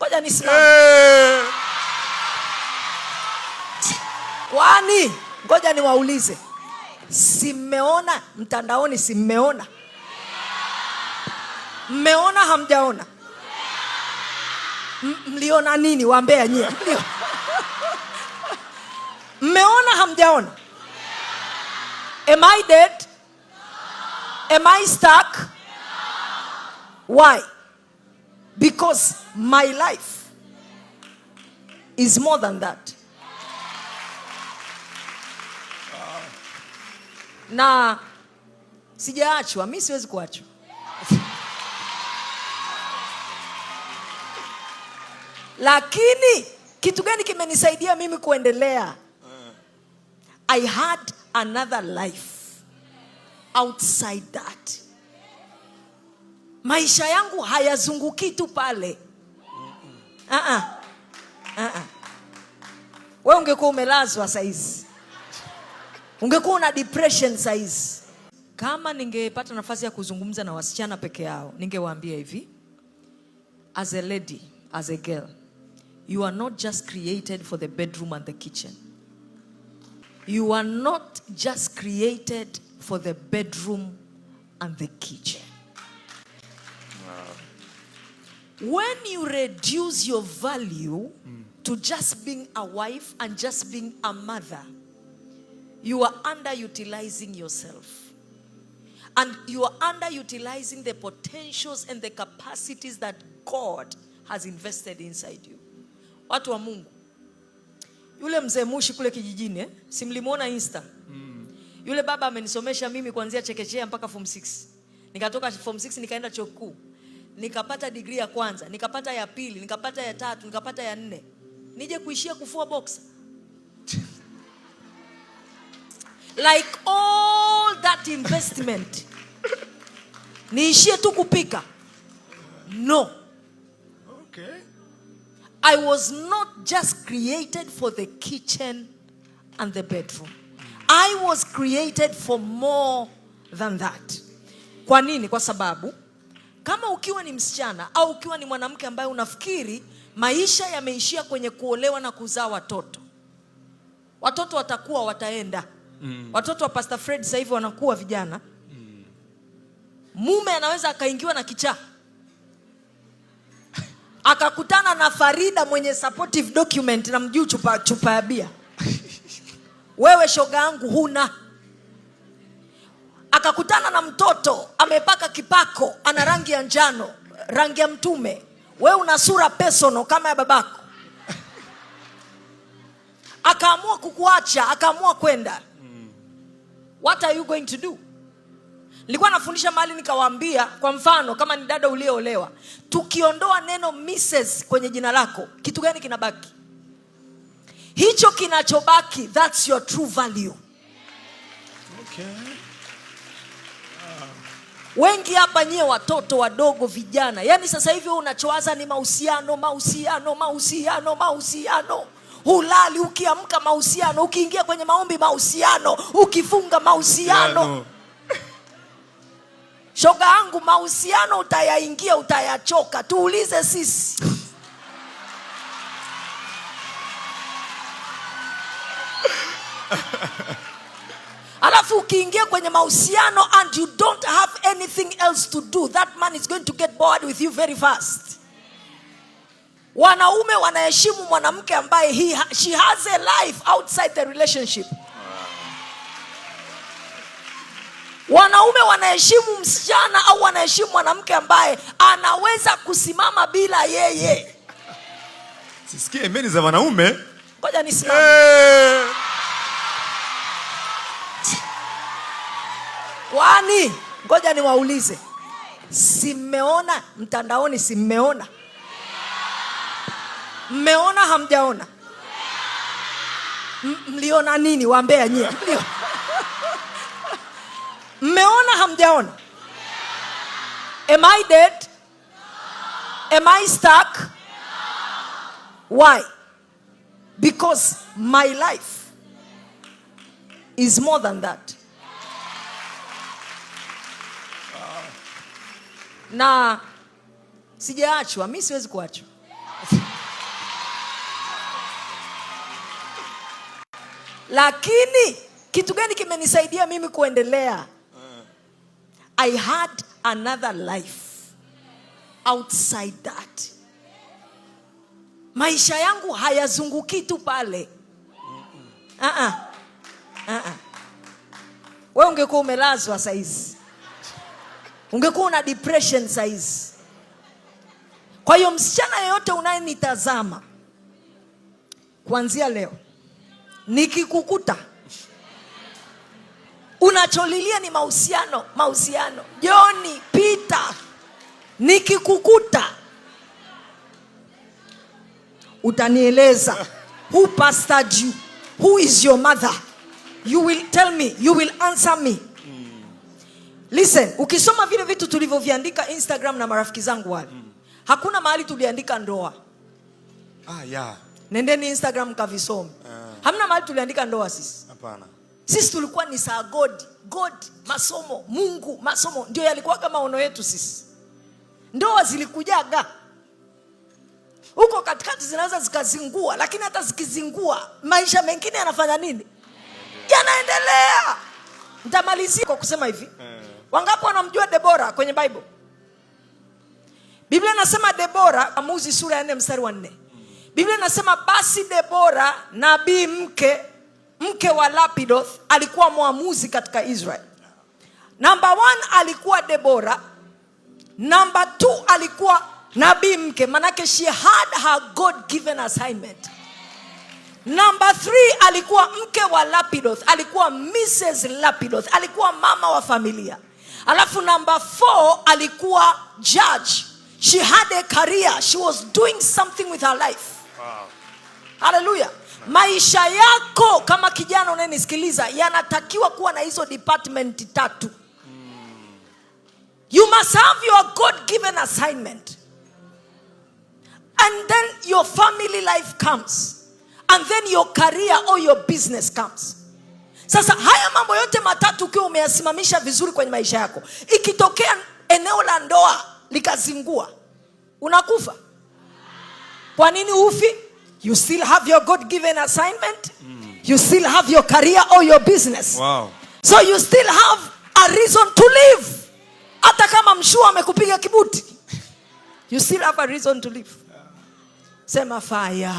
Ngoja nisimame. Kwani ngoja niwaulize, si mmeona mtandaoni? Si mmeona? Mmeona hamjaona? Mliona nini? Waambia nyie. Mmeona hamjaona? Am I dead? Am I stuck? Why? Because my life is more than that. Na sijaachwa, mimi siwezi kuachwa. Lakini kitu gani kimenisaidia mimi kuendelea? I had another life outside that. Maisha yangu hayazunguki tu pale. Wewe ungekuwa umelazwa saizi, ungekuwa una depression saizi. Kama ningepata nafasi ya kuzungumza na wasichana peke yao, ningewaambia hivi: as a lady, as a girl, you are not just created for the bedroom and the kitchen. You are not just created for the bedroom and the kitchen. When you reduce your value to just being a wife and just being a mother, you are underutilizing yourself. And you are underutilizing the potentials and the capacities that God has invested inside you. Watu wa Mungu, yule mzee Mushi kule kijijini, si mlimuona Insta? Yule baba amenisomesha mimi kuanzia chekechea mpaka form 6. Nikatoka form 6 nikaenda chuo kikuu. Nikapata degree ya kwanza, nikapata ya pili, nikapata ya tatu, nikapata ya 4. Nije kuishia kufua boxer. Like all that investment, niishie tu kupika? No. Okay. I was not just created for the kitchen and the bedroom. I was created for more than that. Kwa nini? Kwa sababu kama ukiwa ni msichana au ukiwa ni mwanamke ambaye unafikiri maisha yameishia kwenye kuolewa na kuzaa watoto, watoto watakuwa wataenda. Watoto wa Pastor Fred sasa hivi wanakuwa vijana. Mume anaweza akaingiwa na kichaa, akakutana na Farida mwenye supportive document na mjuu chupa ya bia. Wewe shoga yangu huna. Akakutana na mtoto amepaka kipako, ana rangi ya njano, rangi ya mtume. Wewe una sura personal kama ya babako. Akaamua kukuacha, akaamua kwenda. What are you going to do? Nilikuwa nafundisha mahali nikawaambia, kwa mfano kama ni dada uliolewa, tukiondoa neno Mrs. kwenye jina lako, kitu gani kinabaki? Hicho kinachobaki, that's your true value. Okay. Wengi hapa nyie watoto wadogo vijana, yani sasa hivi unachowaza ni mahusiano. Hulali, ukiamka mahusiano, ukiingia kwenye maombi mahusiano, ukifunga mahusiano. Shoga yangu, mahusiano utayaingia, utayachoka. Tuulize sisi. Alafu ukiingia kwenye mahusiano and you don't have anything else to do, that man is going to get bored with you very fast. Wanaume wanaheshimu mwanamke ambaye she has a life outside the relationship. Wanaume wanaheshimu msichana au wanaheshimu mwanamke ambaye anaweza kusimama bila yeye. Sisikie imeni za wanaume. Ngoja nisimame. Kwani ngoja niwaulize, si mmeona mtandaoni? Si mmeona? Mmeona hamjaona? Mliona nini? Waambia nyie. Mmeona hamjaona? Am I dead? Am I stuck? Why? Because my life is more than that. Na sijaachwa, mimi siwezi kuachwa. Lakini kitu gani kimenisaidia mimi kuendelea? I had another life outside that. Maisha yangu hayazunguki tu pale. Wewe ungekuwa umelazwa saizi, ungekuwa una depression saizi. Kwa hiyo msichana yeyote unayenitazama, kuanzia leo nikikukuta unacholilia ni mahusiano, Joni, Peter, nikikukuta utanieleza who pastored you, who is your mother. You will tell me, you will answer me. Listen, ukisoma vile vitu tulivyoviandika Instagram na marafiki zangu wale, hakuna mahali tuliandika ndoa. Yeah. Nendeni Instagram kavisome. Hamna mahali tuliandika ndoa sisi. Hapana. Sisi tulikuwa ni saa God, masomo, Mungu, masomo ndio yalikuwa kama ono yetu sisi. Ndoa zilikujaga huko katikati, zinaweza zikazingua, lakini hata zikizingua maisha mengine yanafanya nini? Yanaendelea. Nitamalizia kwa kusema hivi. Wangapi wanamjua Debora kwenye Bible? Biblia inasema Debora, Waamuzi sura ya 4 mstari wa 4. Biblia inasema basi Debora, nabii mke wa Lapidoth, alikuwa mwamuzi katika Israel. Number 1 alikuwa Debora. Number 2 alikuwa nabii mke, manake she had her God given assignment. Number 3 alikuwa mke wa Lapidoth, alikuwa Mrs. Lapidoth, alikuwa mama wa familia. Alafu number 4 alikuwa judge. She had a career, she was doing something with her life. Wow. Hallelujah. Maisha yako kama kijana unayenisikiliza yanatakiwa kuwa na hizo department 3. You must have your God given assignment. And then your family life comes. And then your career or your business comes. Sasa haya mambo yote matatu ukiwa umeyasimamisha vizuri kwenye maisha yako, ikitokea eneo la ndoa likazingua, unakufa. Kwa nini ufi? You still have your God given assignment. You still have your career or your business. Wow. So you still have a reason to live. Hata kama mshua amekupiga kibuti, you still have a reason to live. Sema fire.